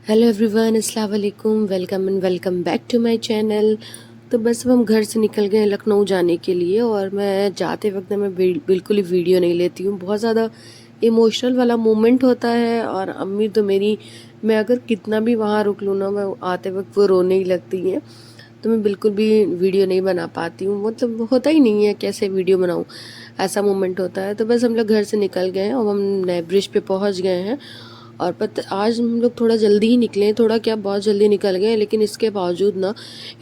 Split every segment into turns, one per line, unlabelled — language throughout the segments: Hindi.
हेलो एवरीवन, अस्सलाम वालेकुम। Welcome back to my channel. तो बस अब हम घर से निकल गए लखनऊ जाने के लिए, और मैं जाते वक्त ना मैं बिल्कुल ही वीडियो नहीं लेती हूँ। बहुत ज़्यादा इमोशनल वाला मोमेंट होता है, और अम्मी तो मेरी, मैं अगर कितना भी वहाँ रुक लूँ ना, मैं आते वक्त वो रोने ही लगती हैं। तो मैं बिल्कुल भी वीडियो नहीं बना पाती हूँ, मतलब होता ही नहीं है कैसे वीडियो बनाऊँ, ऐसा मोमेंट होता है। तो बस हम लोग घर से निकल गए हैं और हम नए ब्रिज पे पहुँच गए हैं। और आज हम लोग थोड़ा जल्दी ही निकले, थोड़ा क्या बहुत जल्दी निकल गए, लेकिन इसके बावजूद ना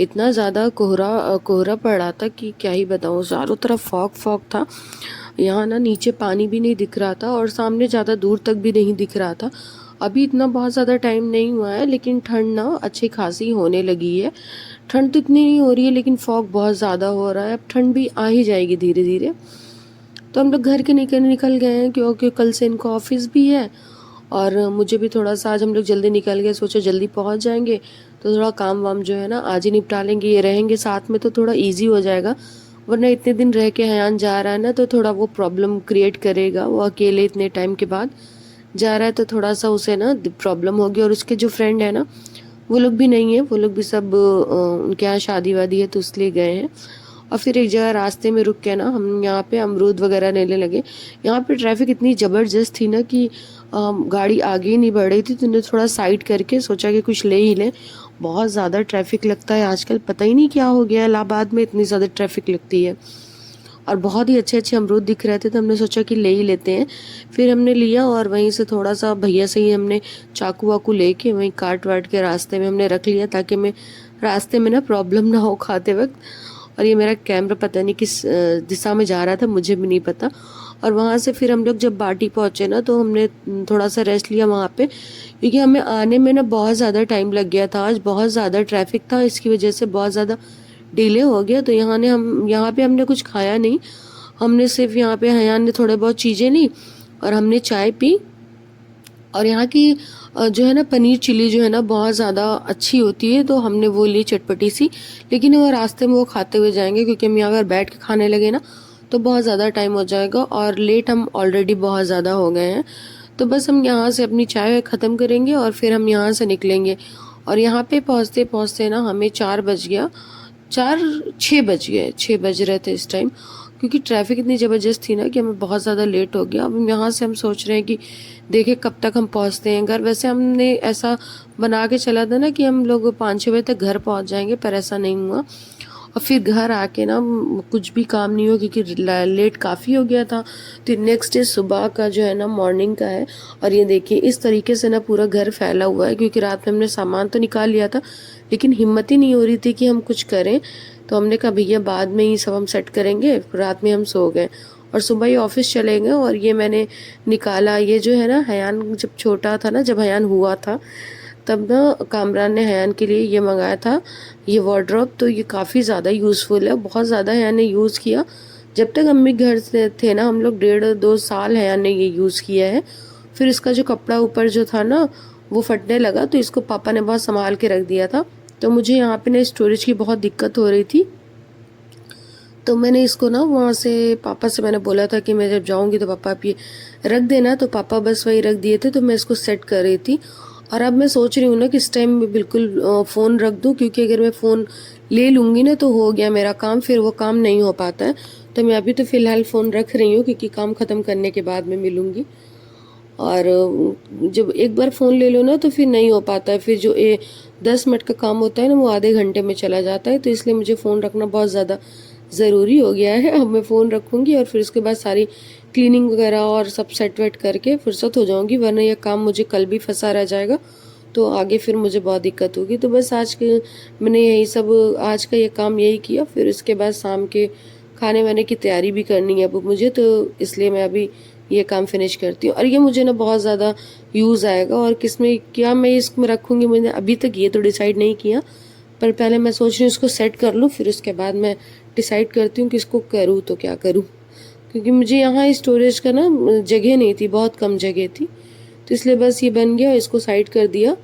इतना ज़्यादा कोहरा पड़ रहा था कि क्या ही बताऊँ। चारों तरफ फॉग फॉग था। यहाँ ना नीचे पानी भी नहीं दिख रहा था, और सामने ज़्यादा दूर तक भी नहीं दिख रहा था। अभी इतना बहुत ज़्यादा टाइम नहीं हुआ है, लेकिन ठंड ना अच्छी खासी होने लगी है। ठंड तो इतनी नहीं हो रही है, लेकिन फॉग बहुत ज़्यादा हो रहा है। अब ठंड भी आ ही जाएगी धीरे धीरे। तो हम लोग घर के निकल गए हैं, क्योंकि कल से इनको ऑफिस भी है। और मुझे भी थोड़ा सा, आज हम लोग जल्दी निकल गए, सोचा जल्दी पहुंच जाएंगे तो थोड़ा काम वाम जो है ना आज ही निपटा लेंगे। ये रहेंगे साथ में तो थोड़ा इजी हो जाएगा, वरना इतने दिन रह के हयान जा रहा है ना, तो थोड़ा वो प्रॉब्लम क्रिएट करेगा। वो अकेले इतने टाइम के बाद जा रहा है, तो थोड़ा सा उसे ना प्रॉब्लम होगी। और उसके जो फ्रेंड है ना, वो लोग भी नहीं है, वो लोग भी सब उनके यहाँ शादी वादी है तो इसलिए गए हैं। और फिर एक जगह रास्ते में रुक के ना हम यहाँ पे अमरूद वगैरह लेने लगे। यहाँ पे ट्रैफिक इतनी ज़बरदस्त थी ना कि गाड़ी आगे ही नहीं बढ़ रही थी, तो उन्हें थोड़ा साइड करके सोचा कि कुछ ले ही लें। बहुत ज़्यादा ट्रैफिक लगता है आजकल, पता ही नहीं क्या हो गया, इलाहाबाद में इतनी ज़्यादा ट्रैफिक लगती है। और बहुत ही अच्छे अच्छे अमरूद दिख रहे थे, तो हमने सोचा कि ले ही लेते हैं। फिर हमने लिया, और वहीं से थोड़ा सा भैया से ही हमने चाकू वाकू लेके वहीं काट वाट के रास्ते में हमने रख लिया, ताकि मैं रास्ते में ना प्रॉब्लम ना हो खाते वक्त। और ये मेरा कैमरा पता नहीं किस दिशा में जा रहा था, मुझे भी नहीं पता। और वहाँ से फिर हम लोग जब बाटी पहुँचे ना, तो हमने थोड़ा सा रेस्ट लिया वहाँ पे, क्योंकि हमें आने में ना बहुत ज़्यादा टाइम लग गया था। आज बहुत ज़्यादा ट्रैफिक था, इसकी वजह से बहुत ज़्यादा डिले हो गया। तो यहाँ पे हमने कुछ खाया नहीं। हमने सिर्फ यहाँ पे हयान ने थोड़े बहुत चीज़ें ली, और हमने चाय पी। और यहाँ की जो है ना पनीर चिली जो है ना बहुत ज़्यादा अच्छी होती है, तो हमने वो ली चटपटी सी। लेकिन वो रास्ते में वो खाते हुए जाएंगे, क्योंकि हम यहाँ अगर बैठ के खाने लगे ना तो बहुत ज़्यादा टाइम हो जाएगा, और लेट हम ऑलरेडी बहुत ज़्यादा हो गए हैं। तो बस हम यहाँ से अपनी चाय ख़त्म करेंगे और फिर हम यहाँ से निकलेंगे। और यहाँ पे पहुँचते पहुँचते ना हमें 4 बज गया। 6 बज गए, 6 बज रहे थे इस टाइम, क्योंकि ट्रैफिक इतनी ज़बरदस्त थी ना कि हमें बहुत ज़्यादा लेट हो गया। अब यहाँ से हम सोच रहे हैं कि देखें कब तक हम पहुँचते हैं घर। वैसे हमने ऐसा बना के चला था ना कि हम लोग 5-6 बजे तक घर पहुँच जाएंगे, पर ऐसा नहीं हुआ। और फिर घर आके ना कुछ भी काम नहीं हुआ, क्योंकि लेट काफ़ी हो गया था। तो नेक्स्ट डे सुबह का जो है ना मॉर्निंग का है। और ये देखिए इस तरीके से ना पूरा घर फैला हुआ है, क्योंकि रात में हमने सामान तो निकाल लिया था, लेकिन हिम्मत ही नहीं हो रही थी कि हम कुछ करें। तो हमने कहा भैया बाद में ही सब हम सेट करेंगे। रात में हम सो गए, और सुबह ही ऑफिस चले गए। और ये मैंने निकाला, ये जो है ना हयान जब छोटा था ना, जब हयान हुआ था तब ना कामरान ने हयान के लिए ये मंगाया था, ये वार्डरोब। तो ये काफ़ी ज़्यादा यूज़फुल है, बहुत ज़्यादा हयान ने यूज़ किया। जब तक अम्मी घर से थे ना, हम लोग 1.5-2 साल हयान ने ये यूज़ किया है। फिर इसका जो कपड़ा ऊपर जो था ना वो फटने लगा, तो इसको पापा ने बहुत संभाल के रख दिया था। तो मुझे यहाँ पे ना स्टोरेज की बहुत दिक्कत हो रही थी, तो मैंने इसको ना वहाँ से पापा से मैंने बोला था कि मैं जब जाऊँगी तो पापा आप ये रख देना, तो पापा बस वही रख दिए थे। तो मैं इसको सेट कर रही थी, और अब मैं सोच रही हूँ ना कि इस टाइम में बिल्कुल फ़ोन रख दूँ, क्योंकि अगर मैं फ़ोन ले लूँगी ना तो हो गया मेरा काम, फिर वो काम नहीं हो पाता है। तो मैं अभी तो फ़िलहाल फ़ोन रख रही हूँ, क्योंकि काम ख़त्म करने के बाद मैं मिलूँगी। और जब एक बार फ़ोन ले लो ना तो फिर नहीं हो पाता है, फिर जो 10 मिनट का काम होता है ना वो आधे घंटे में चला जाता है। तो इसलिए मुझे फ़ोन रखना बहुत ज़्यादा ज़रूरी हो गया है। अब मैं फ़ोन रखूँगी, और फिर उसके बाद सारी क्लीनिंग वगैरह और सब सेट वेट करके फुर्सत हो जाऊँगी, वरना यह काम मुझे कल भी फंसा रह जाएगा, तो आगे फिर मुझे बहुत दिक्कत होगी। तो बस आज के मैंने यही सब, आज का ये काम यही किया। फिर उसके बाद शाम के खाने वाने की तैयारी भी करनी है अब मुझे, तो इसलिए मैं अभी ये काम फिनिश करती हूँ। और ये मुझे ना बहुत ज़्यादा यूज़ आएगा, और किसमें क्या मैं इसमें रखूँगी मैंने अभी तक ये तो डिसाइड नहीं किया, पर पहले मैं सोच रही हूँ इसको सेट कर लूँ, फिर उसके बाद मैं डिसाइड करती हूँ कि इसको करूँ तो क्या करूँ। क्योंकि मुझे यहाँ स्टोरेज का ना जगह नहीं थी, बहुत कम जगह थी, तो इसलिए बस ये बन गया, इसको साइड कर दिया।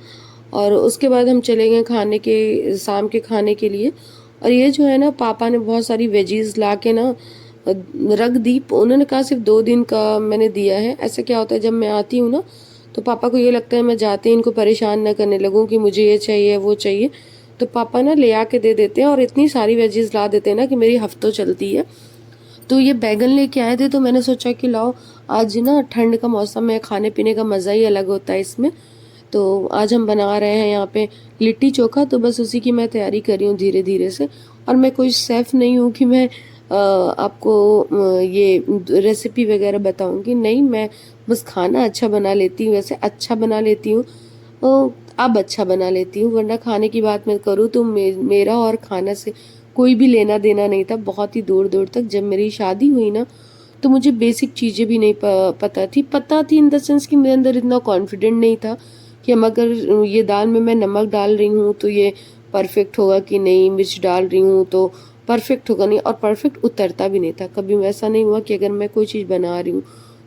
और उसके बाद हम चले गए खाने के, शाम के खाने के लिए। और ये जो है ना पापा ने बहुत सारी वेजीज ला के ना रख दी। उन्होंने कहा सिर्फ 2 दिन का मैंने दिया है। ऐसा क्या होता है जब मैं आती हूँ ना तो पापा को ये लगता है मैं जाते ही इनको परेशान ना करने लगूँ कि मुझे ये चाहिए वो चाहिए, तो पापा ना ले आके दे देते हैं और इतनी सारी वेजीज ला देते हैं ना कि मेरी हफ्तों चलती है। तो ये बैगन लेके आए थे तो मैंने सोचा कि लाओ, आज ना ठंड का मौसम है, खाने पीने का मज़ा ही अलग होता है इसमें। तो आज हम बना रहे हैं यहाँ पे लिट्टी चोखा, तो बस उसी की मैं तैयारी कर रही हूँ धीरे धीरे से। और मैं कोई शेफ़ नहीं हूँ कि मैं आपको ये रेसिपी वगैरह बताऊँगी, नहीं, मैं बस खाना अच्छा बना लेती हूँ, वैसे अच्छा बना लेती हूँ। अब अच्छा बना लेती हूँ, वरना खाने की बात मैं करूँ तो मेरा और खाना से कोई भी लेना देना नहीं था बहुत ही दूर दूर तक। जब मेरी शादी हुई ना, तो मुझे बेसिक चीज़ें भी नहीं पता थी इन द सेंस कि मेरे अंदर इतना कॉन्फिडेंट नहीं था कि हम अगर ये दाल में मैं नमक डाल रही हूँ तो ये परफेक्ट होगा कि नहीं, मिर्च डाल रही हूँ तो परफेक्ट होगा नहीं, और परफेक्ट उतरता भी नहीं था। कभी ऐसा नहीं हुआ कि अगर मैं कोई चीज़ बना रही हूँ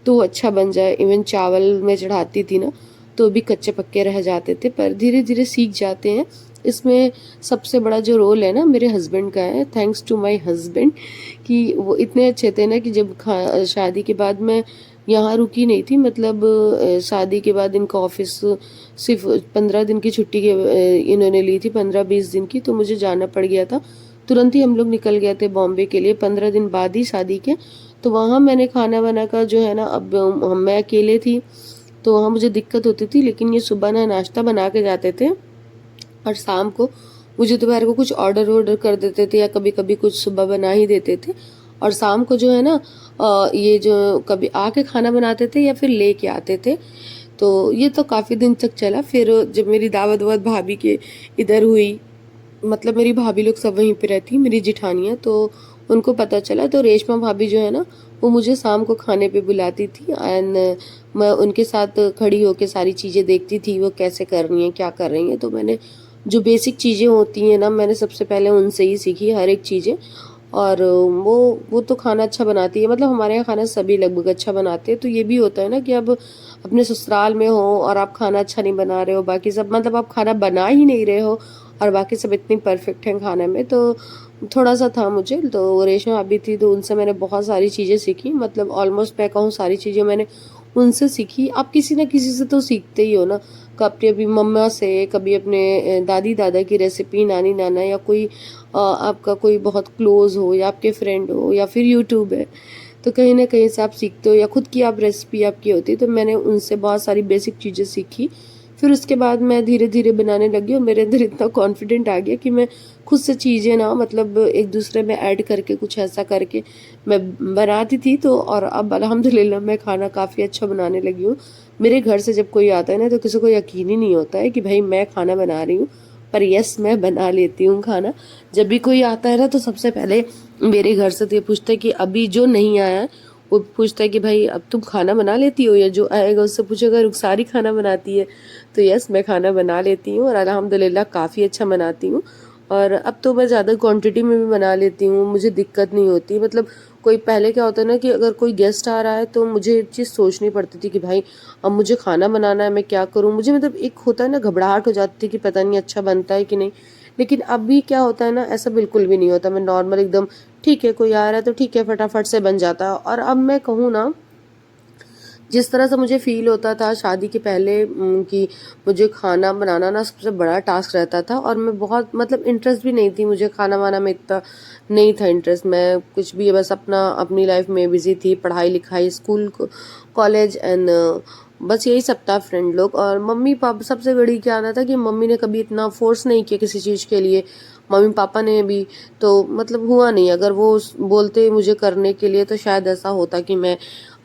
तो वो अच्छा बन जाए। इवन चावल में चढ़ाती थी ना, तो भी कच्चे पक्के रह जाते थे, पर धीरे धीरे सीख जाते हैं। इसमें सबसे बड़ा जो रोल है ना मेरे हस्बैंड का है, थैंक्स टू माय हस्बैंड, कि वो इतने अच्छे थे ना कि जब शादी के बाद मैं यहाँ रुकी नहीं थी, मतलब शादी के बाद इनका ऑफिस सिर्फ 15 दिन की छुट्टी के इन्होंने ली थी, 15-20 दिन की, तो मुझे जाना पड़ गया था। तुरंत ही हम लोग निकल गए थे बॉम्बे के लिए 15 दिन बाद ही शादी के। तो वहाँ मैंने खाना वाना का जो है ना, अब मैं अकेले थी तो वहाँ मुझे दिक्कत होती थी, लेकिन ये सुबह ना नाश्ता बना के जाते थे और शाम को मुझे दोपहर को कुछ ऑर्डर कर देते थे, या कभी कभी कुछ सुबह बना ही देते थे। और शाम को जो है ना ये जो कभी आके खाना बनाते थे या फिर लेके आते थे। तो ये तो काफ़ी दिन तक चला। फिर जब मेरी दावत वावत भाभी के इधर हुई, मतलब मेरी भाभी लोग सब वहीं पे रहती, मेरी जिठानियाँ, तो उनको पता चला, तो रेशमा भाभी जो है ना, वो मुझे शाम को खाने पे बुलाती थी एंड मैं उनके साथ खड़ी होके सारी चीज़ें देखती थी वो कैसे कर रही हैं, क्या कर रही हैं। तो मैंने जो बेसिक चीज़ें होती हैं ना, मैंने सबसे पहले उनसे ही सीखी हर एक चीज़ें। और वो तो खाना अच्छा बनाती है, मतलब हमारे यहाँ खाना सभी लगभग अच्छा बनाते हैं। तो ये भी होता है ना कि अब अपने ससुराल में हो और आप खाना अच्छा नहीं बना रहे हो, बाकी सब, मतलब आप खाना बना ही नहीं रहे हो और बाकी सब इतनी परफेक्ट हैं खाने में, तो थोड़ा सा था मुझे। तो रेशमा अभी थी तो उनसे मैंने बहुत सारी चीज़ें सीखी, मतलब ऑलमोस्ट मैं कहूँ सारी चीज़ें मैंने उनसे सीखी। आप किसी ना किसी से तो सीखते ही हो ना, कभी अपनी मम्मा से, कभी अपने दादी दादा की रेसिपी, नानी नाना, या कोई आपका कोई बहुत क्लोज हो या आपके फ्रेंड हो, या फिर यूट्यूब है, तो कहीं ना कहीं से आप सीखते हो, या खुद की आप रेसिपी आपकी होती है। तो मैंने उनसे बहुत सारी बेसिक चीज़ें सीखी। फिर उसके बाद मैं धीरे धीरे बनाने लगी और मेरे अंदर इतना कॉन्फिडेंट आ गया कि मैं खुद से चीज़ें ना, मतलब एक दूसरे में ऐड करके कुछ ऐसा करके मैं बनाती थी। तो और अब अल्हम्दुलिल्लाह मैं खाना काफ़ी अच्छा बनाने लगी हूँ। मेरे घर से जब कोई आता है ना, तो किसी को यकीन ही नहीं होता है कि भाई मैं खाना बना रही हूँ, पर यस, मैं बना लेती हूँ खाना। जब भी कोई आता है ना, तो सबसे पहले मेरे घर से तो ये पूछता है कि अभी जो नहीं आया है, वो पूछता है कि भाई अब तुम खाना बना लेती हो, या जो आएगा उससे पूछेगा रुखसारी खाना बनाती है। तो यस, मैं खाना बना लेती हूँ और अल्हम्दुलिल्लाह काफ़ी अच्छा बनाती हूँ। और अब तो मैं ज़्यादा क्वांटिटी में भी बना लेती हूँ, मुझे दिक्कत नहीं होती। मतलब कोई पहले क्या होता है ना कि अगर कोई गेस्ट आ रहा है तो मुझे एक चीज़ सोचनी पड़ती थी कि भाई अब मुझे खाना बनाना है, मैं क्या करूँ, मुझे मतलब एक होता है ना घबराहट हो जाती थी कि पता नहीं अच्छा बनता है कि नहीं। लेकिन अभी क्या होता है ना, ऐसा बिल्कुल भी नहीं होता। मैं नॉर्मल एकदम, ठीक है कोई आ रहा है तो ठीक है, फटाफट से बन जाता है। और अब मैं कहूँ ना, जिस तरह से मुझे फ़ील होता था शादी के पहले कि मुझे खाना बनाना ना सबसे बड़ा टास्क रहता था, और मैं बहुत, मतलब इंटरेस्ट भी नहीं थी मुझे खाना वाना में, इतना नहीं था इंटरेस्ट। मैं कुछ भी बस अपनी लाइफ में बिजी थी, पढ़ाई लिखाई, स्कूल कॉलेज एंड बस यही सब था, फ्रेंड लोग। और मम्मी पापा, सबसे बड़ी क्या आना था कि मम्मी ने कभी इतना फोर्स नहीं किया किसी चीज़ के लिए, मम्मी पापा ने भी। तो मतलब हुआ नहीं, अगर वो बोलते मुझे करने के लिए तो शायद ऐसा होता कि मैं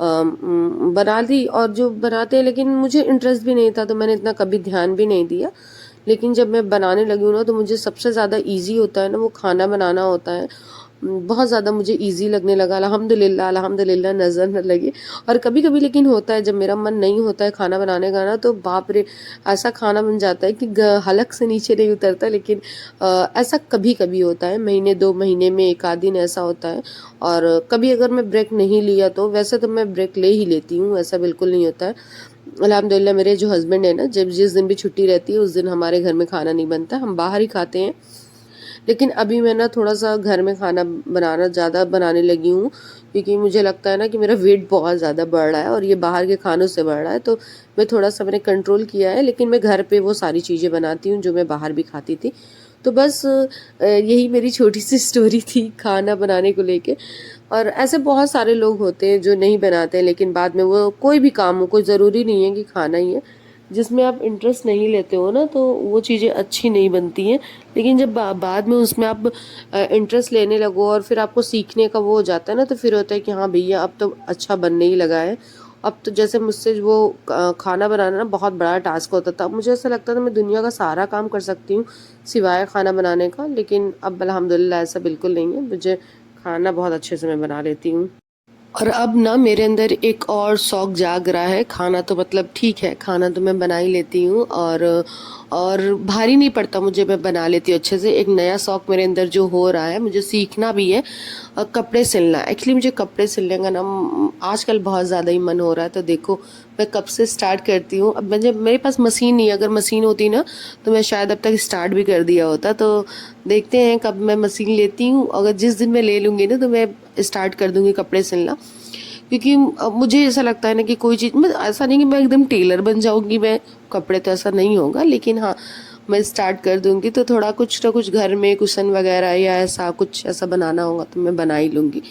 बना दी, और जो बनाते हैं, लेकिन मुझे इंटरेस्ट भी नहीं था तो मैंने इतना कभी ध्यान भी नहीं दिया। लेकिन जब मैं बनाने लगी हूँ ना, तो मुझे सबसे ज़्यादा इजी होता है ना, वो खाना बनाना होता है। बहुत ज़्यादा मुझे इजी लगने लगा, अल्हम्दुलिल्लाह अल्हम्दुलिल्लाह, नज़र न लगे। और कभी कभी लेकिन होता है, जब मेरा मन नहीं होता है खाना बनाने का ना, तो बाप रे, ऐसा खाना बन जाता है कि हलक से नीचे नहीं उतरता। लेकिन ऐसा कभी कभी होता है, महीने 2 महीने में एक आध दिन ऐसा होता है। और कभी अगर मैं ब्रेक नहीं लिया तो, वैसे तो मैं ब्रेक ले ही लेती हूँ, ऐसा बिल्कुल नहीं होता है। अल्हम्दुलिल्लाह मेरे जो हस्बैंड है ना, जब जिस दिन भी छुट्टी रहती है उस दिन हमारे घर में खाना नहीं बनता, हम बाहर ही खाते हैं। लेकिन अभी मैं ना थोड़ा-सा घर में खाना बनाना ज़्यादा बनाने लगी हूँ, क्योंकि मुझे लगता है ना कि मेरा वेट बहुत ज़्यादा बढ़ रहा है और ये बाहर के खानों से बढ़ रहा है, तो मैं थोड़ा-सा मैंने कंट्रोल किया है, लेकिन मैं घर पे वो सारी चीज़ें बनाती हूँ जो मैं बाहर भी खाती थी। तो बस यही मेरी छोटी-सी स्टोरी थी खाना बनाने को लेके। और ऐसे बहुत सारे लोग होते हैं जो नहीं बनाते, लेकिन बाद में वो कोई भी काम हो, कोई ज़रूरी नहीं है कि खाना ही है, जिसमें आप इंटरेस्ट नहीं लेते हो ना, तो वो चीज़ें अच्छी नहीं बनती हैं। लेकिन जब बाद में उसमें आप इंटरेस्ट लेने लगो और फिर आपको सीखने का वो हो जाता है ना, तो फिर होता है कि हाँ भैया अब तो अच्छा बनने ही लगा है। अब तो जैसे मुझसे वो खाना बनाना ना बहुत बड़ा टास्क होता था, मुझे ऐसा लगता था मैं दुनिया का सारा काम कर सकती हूँ सिवाय खाना बनाने का, लेकिन अब अल्हम्दुलिल्लाह ऐसा बिल्कुल नहीं है। मुझे खाना बहुत अच्छे से मैं बना लेती हूँ। और अब ना मेरे अंदर एक और शौक जाग रहा है। खाना तो मतलब ठीक है, खाना तो मैं बना ही लेती हूँ और भारी नहीं पड़ता मुझे, मैं बना लेती हूँ अच्छे से। एक नया शौक मेरे अंदर जो हो रहा है, मुझे सीखना भी है कपड़े सिलना। एक्चुअली मुझे कपड़े सिलने का ना आजकल बहुत ज़्यादा ही मन हो रहा है, तो देखो मैं कब से स्टार्ट करती हूँ। अब मुझे मेरे पास मशीन नहीं है, अगर मशीन होती ना तो मैं शायद अब तक स्टार्ट भी कर दिया होता। तो देखते हैं कब मैं मशीन लेती हूँ, अगर जिस दिन मैं ले लूँगी ना तो मैं स्टार्ट कर दूँगी कपड़े सिलना। क्योंकि मुझे ऐसा लगता है ना कि कोई चीज़ मैं ऐसा नहीं कि मैं एकदम टेलर बन जाऊँगी मैं, कपड़े तो ऐसा नहीं होगा, लेकिन हाँ, मैं स्टार्ट कर दूँगी तो थोड़ा कुछ ना कुछ घर में कुशन वगैरह या ऐसा कुछ ऐसा बनाना होगा तो मैं बना ही लूँगी।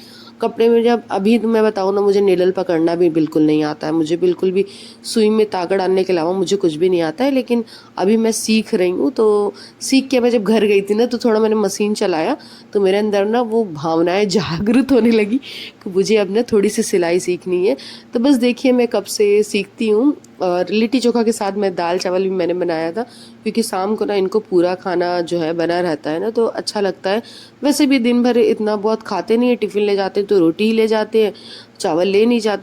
कपड़े में जब अभी तो मैं बताऊँ ना, मुझे नेडल पकड़ना भी बिल्कुल नहीं आता है, मुझे बिल्कुल भी सुई में तागा डालने के अलावा मुझे कुछ भी नहीं आता है। लेकिन अभी मैं सीख रही हूँ, तो सीख के मैं जब घर गई थी ना तो थोड़ा मैंने मशीन चलाया, तो मेरे अंदर ना वो भावनाएँ जागृत होने लगी कि मुझे अब ना थोड़ी-सी सिलाई सीखनी है। तो बस देखिए मैं कब से सीखती हूँ। और लिट्टी चोखा के साथ मैं दाल-चावल भी मैंने बनाया था, क्योंकि शाम को ना इनको पूरा खाना जो है बना रहता है ना, तो अच्छा लगता है। वैसे भी दिन भर इतना बहुत खाते नहीं है, टिफ़िन ले जाते हैं तो रोटी ही ले जाते हैं, चावल ले नहीं जाते।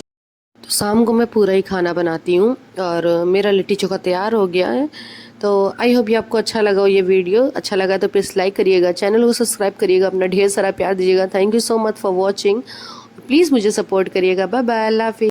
तो शाम को मैं पूरा ही खाना बनाती हूँ और मेरा लिट्टी चोखा तैयार हो गया है। तो आई होप ये आपको अच्छा लगा हो ये वीडियो। अच्छा लगा तो प्लीज़ लाइक करिएगा, चैनल को सब्सक्राइब करिएगा, अपना ढेर सारा प्यार दीजिएगा। Thank you so much for watching. Please मुझे सपोर्ट करिएगा। बाय बाय, अल्लाह हाफ़िज़।